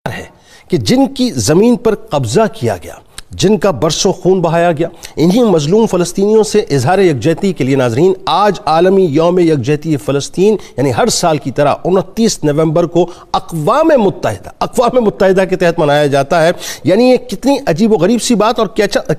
ہے کہ جن کی زمین پر قبضہ کیا گیا، جن کا برسوں خون بہایا گیا، انہی مظلوم فلسطینیوں سے اظہار یکجہتی کے لیے ناظرین آج عالمی یوم یکجہتی فلسطین یعنی ہر سال کی طرح 29 نومبر کو اقوام متحدہ کے تحت منایا جاتا ہے۔ یعنی یہ کتنی عجیب و غریب سی بات اور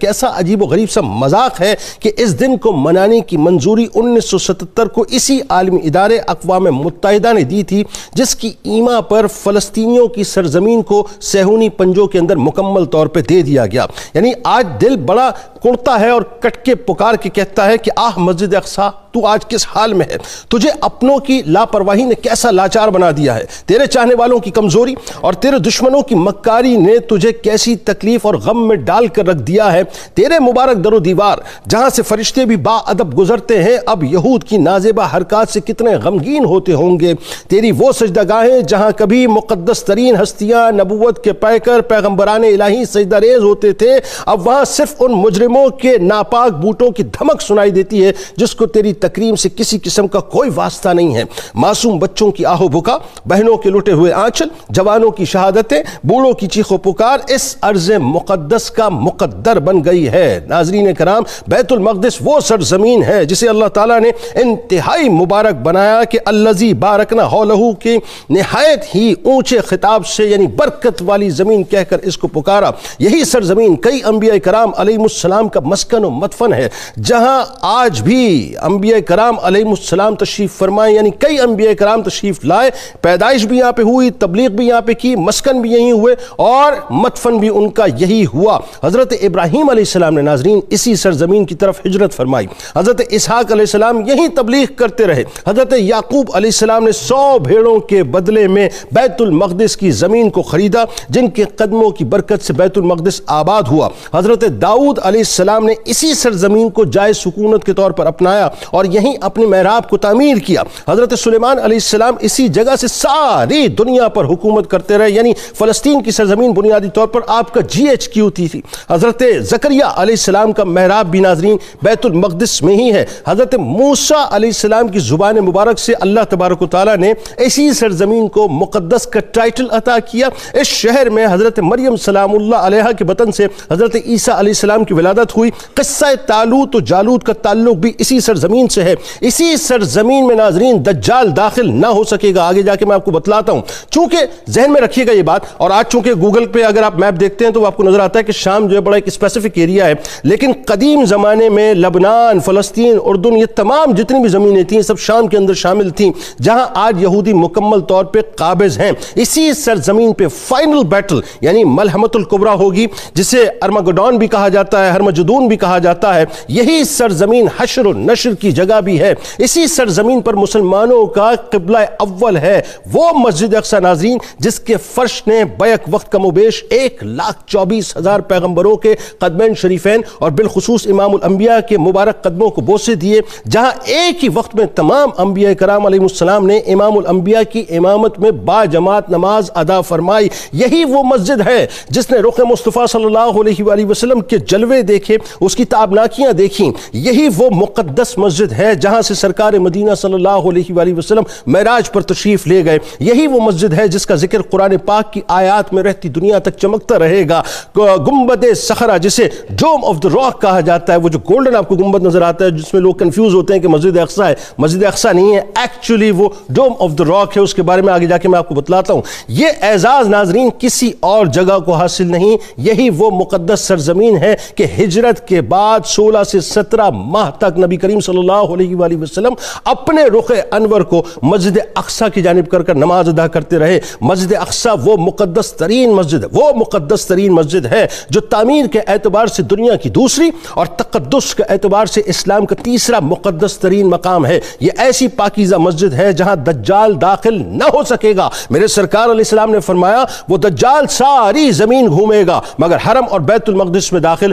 کیسا عجیب و غریب سا مذاق ہے کہ اس دن کو منانے کی منظوری 1977 کو اسی عالمی ادارے اقوام متحدہ نے دی تھی، جس کی ایما پر فلسطینیوں کی سرزمین کو صہیونی پنجوں کے اندر مکمل طور پہ دے دیا گیا۔ یعنی آج دل بڑا کڑتا ہے اور کٹ کے پکار کے کہتا ہے کہ آہ مسجد اقصی تو آج کس حال میں ہے؟ تجھے اپنوں کی لاپرواہی نے کیسا لاچار بنا دیا ہے، تیرے چاہنے والوں کی کمزوری اور تیرے دشمنوں کی مکاری نے تجھے کیسی تکلیف اور غم میں ڈال کر رکھ دیا ہے۔ تیرے مبارک در و دیوار جہاں سے فرشتے بھی با ادب گزرتے ہیں، اب یہود کی نازیبہ حرکات سے کتنے غمگین ہوتے ہوں گے۔ تیری وہ سجدہ گاہیں جہاں کبھی مقدس ترین ہستیاں نبوت کے پیکر پیغمبران الہی سجدہ ریز ہوتے تھے، اب وہاں صرف ان مجرموں کے ناپاک بوٹوں کی دھمک سنائی دیتی ہے جس کو تیری تکریم سے کسی قسم کا کوئی واسطہ نہیں ہے۔ معصوم بچوں کی آہو بکا، بہنوں کے لٹے ہوئے آنچل، جوانوں کی شہادتیں، بوڑھوں کی چیخ و پکار اس ارض مقدس کا مقدر بن گئی ہے۔ ناظرین کرام، بیت المقدس وہ سرزمین ہے جسے اللہ تعالیٰ نے انتہائی مبارک بنایا کہ الذی بارکنا حولہ کے نہایت ہی اونچے خطاب سے یعنی برکت والی زمین کہہ کر اس کو پکارا۔ یہی سرزمین کئی انبیاء کرام علیہ السلام کا مسکن و مدفن ہے، جہاں آج بھی انبیاء کرام علیہ السلام تشریف فرمائے، یعنی کئی انبیاء کرام تشریف لائے، پیدائش بھی یہاں پہ ہوئی، تبلیغ بھی یہاں پہ کی، مسکن بھی یہی ہوئے اور مدفن بھی ان کا یہی ہوا۔ حضرت ابراہیم علیہ السلام نے ناظرین اسی سرزمین کی طرف ہجرت فرمائی، حضرت اسحاق علیہ السلام یہی تبلیغ کرتے رہے، حضرت یعقوب علیہ السلام نے 100 بھیڑوں کے بدلے میں بیت المقدس کی زمین کو خریدا، جن کے قدموں کی برکت سے بیت المقدس آباد ہوا۔ حضرت داؤد علیہ السلام نے اسی سرزمین کو جائے سکونت کے طور پر اپنایا اور یہیں اپنے محراب کو تعمیر کیا۔ حضرت سلیمان علیہ السلام اسی جگہ سے ساری دنیا پر حکومت کرتے رہے، یعنی فلسطین کی سرزمین بنیادی طور پر آپ کا GHQ تھی۔ حضرت زکریا علیہ السلام کا محراب بھی ناظرین بیت المقدس میں ہی ہے۔ حضرت موسیٰ علیہ السلام کی زبان مبارک سے اللہ تبارک و تعالیٰ نے اسی سرزمین کو مقدس کا ٹائٹل عطا کیا۔ اس شہر میں حضرت مریم سلام اللہ علیہا کے بطن سے حضرت عیسیٰ علیہ السلام کی ولادت ہوئی۔ قصہ طالوت و جالوت کا تعلق بھی اسی سرزمین سے ہے۔ اسی سرزمین میں ناظرین دجال داخل نہ ہو سکے گا، آگے جا کے میں آپ کو بتلاتا ہوں۔ چونکہ ذہن میں رکھیے گا یہ بات، اور آج چونکہ گوگل پہ اگر آپ میپ دیکھتے ہیں تو آپ کو نظر آتا ہے کہ شام جو ہے بڑا ایک اسپیسیفک ایریا ہے، لیکن قدیم زمانے میں لبنان، فلسطین، اردن، یہ تمام جتنی بھی زمینیں تھیں سب شام کے اندر شامل تھیں، جہاں آج یہودی مکمل طور پہ قابض ہیں۔ اسی سرزمین پہ فائنل بیٹل یعنی ملحمت الکبریٰ ہوگی، جسے ارمگڈون بھی کہا جاتا ہے، ہرمجدون بھی کہا جاتا ہے۔ یہی سرزمین حشر و نشر کی جگہ بھی ہے۔ اسی سرزمین پر مسلمانوں کا قبلہ اول ہے وہ مسجد اقصی ناظرین، جس کے فرش نے بیک وقت کم و بیش 1,24,000 پیغمبروں کے قدمین شریفین اور بالخصوص امام الانبیاء کے مبارک قدموں کو بوسے دیے، جہاں ایک ہی وقت میں تمام انبیاء کرام علیہ السلام نے امام الانبیاء کی امامت میں با جماعت نماز ادا فرمائی۔ یہی وہ مسجد ہے جس نے رخ مصطفیٰ صلی اللہ علیہ وآلہ وسلم کے جلوے دیکھے، اس کی تابناکیاں دیکھیں۔ یہی وہ مقدس مسجد ہے جہاں سے سرکار مدینہ صلی اللہ علیہ وآلہ وسلم معراج پر تشریف لے گئے۔ یہی وہ مسجد ہے جس کا ذکر قرآن پاک کی آیات میں رہتی دنیا تک چمکتا رہے گا۔ گنبد صخرہ جسے ڈوم آف دا راک کہا جاتا ہے، وہ جو گولڈن آپ کو گنبد نظر آتا ہے جس میں لوگ کنفیوز ہوتے ہیں کہ مسجد اقصی ہے، مسجد اقصی نہیں ہے، ایکچولی وہ ڈوم آف دا راک ہے۔ اس کے بارے میں آگے جا کے میں آپ کو بتلاتا ہوں۔ یہ اعزاز ناظرین کسی اور جگہ کو حاصل نہیں، یہی وہ مقدس سرزمین ہے کہ ہجرت کے بعد 16 سے 17 ماہ تک نبی کریم صلی اللہ علیہ وآلہ وسلم اپنے رخ انور کو مسجد اقصی کی جانب کر نماز ادا کرتے رہے۔ مسجد اقصی وہ مقدس ترین مسجد ہے، وہ مقدس ترین مسجد ہے جو تعمیر کے اعتبار سے دنیا کی دوسری اور تقدس کے اعتبار سے اسلام کا تیسرا مقدس ترین مقام ہے۔ یہ ایسی پاکیزہ مسجد ہے جہاں دجال داخل نہ ہو سکے گا۔ میرے سرکار علیہ السلام نے فرمایا وہ دجال ساری زمین گھومے گا مگر حرم اور بیت المقدس میں داخل